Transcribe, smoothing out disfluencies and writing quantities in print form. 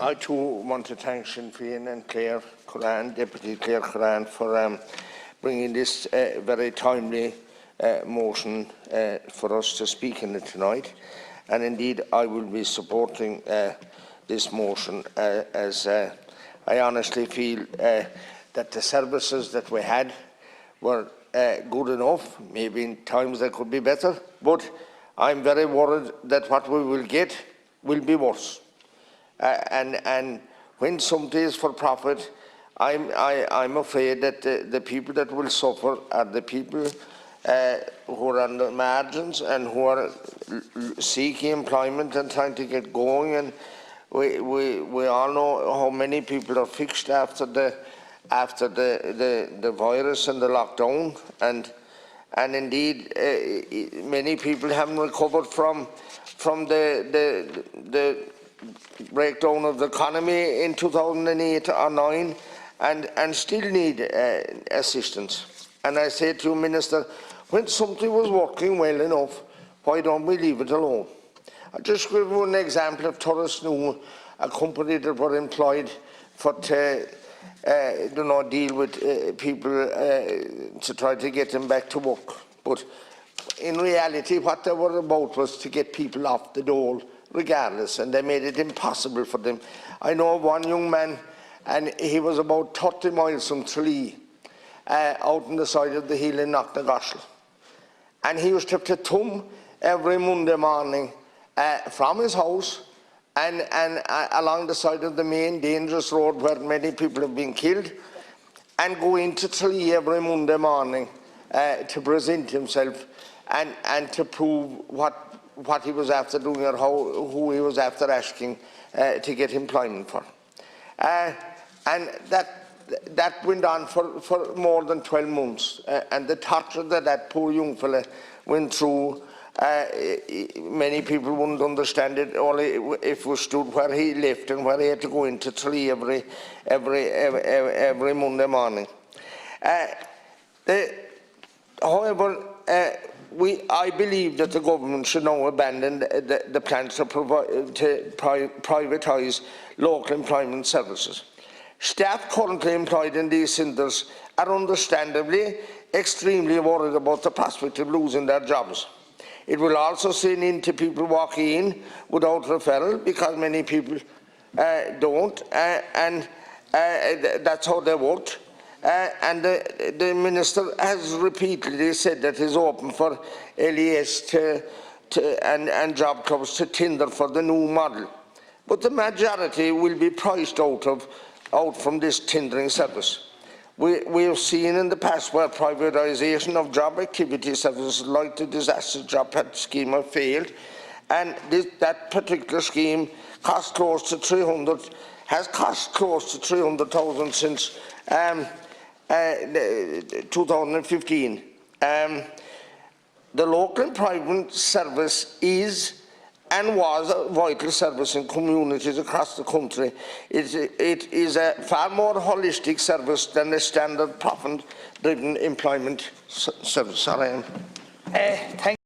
I too want to thank Sinn Féin and Claire Curran, Deputy Claire Curran, for bringing this very timely motion for us to speak in it tonight. And indeed, I will be supporting this motion as I honestly feel that the services that we had were good enough. Maybe in times they could be better, but I'm very worried that what we will get will be worse. And when something is for profit, I'm afraid that the people that will suffer are the people who are on the margins and who are seeking employment and trying to get going. And we all know how many people are fixed after the virus and the lockdown, and indeed many people haven't recovered from the breakdown of the economy in 2008 or 9 and still need assistance. And I say to you, Minister, when something was working well enough, why don't we leave it alone? I'll just give you an example of tourists now, a company that were employed for deal with people to try to get them back to work. But in reality, what they were about was to get people off the dole regardless, and they made it impossible for them. I know one young man, and he was about 30 miles from Tralee, out on the side of the hill in Knocknagoshel. And he used to have to come every Monday morning from his house and along the side of the main dangerous road where many people have been killed, and go into Tralee every Monday morning to present himself and to prove what he was after doing or who he was after asking to get employment for. And that went on for more than 12 months. And the torture that poor young fella went through, many people wouldn't understand it only if we stood where he lived and where he had to go into Tralee every Monday morning. However, I believe that the government should now abandon the plans to privatise local employment services. Staff currently employed in these centres are understandably extremely worried about the prospect of losing their jobs. It will also send in to people walking in without referral, because many people don't, and that's how they work. And the Minister has repeatedly said that he's open for LES and job clubs to tender for the new model. But the majority will be priced out from this tendering service. We have seen in the past where privatisation of job activity services like the disaster job scheme have failed, and that particular scheme has cost close to 300,000 since 2015. The local employment service is and was a vital service in communities across the country. It is a far more holistic service than a standard profit-driven employment service. Thank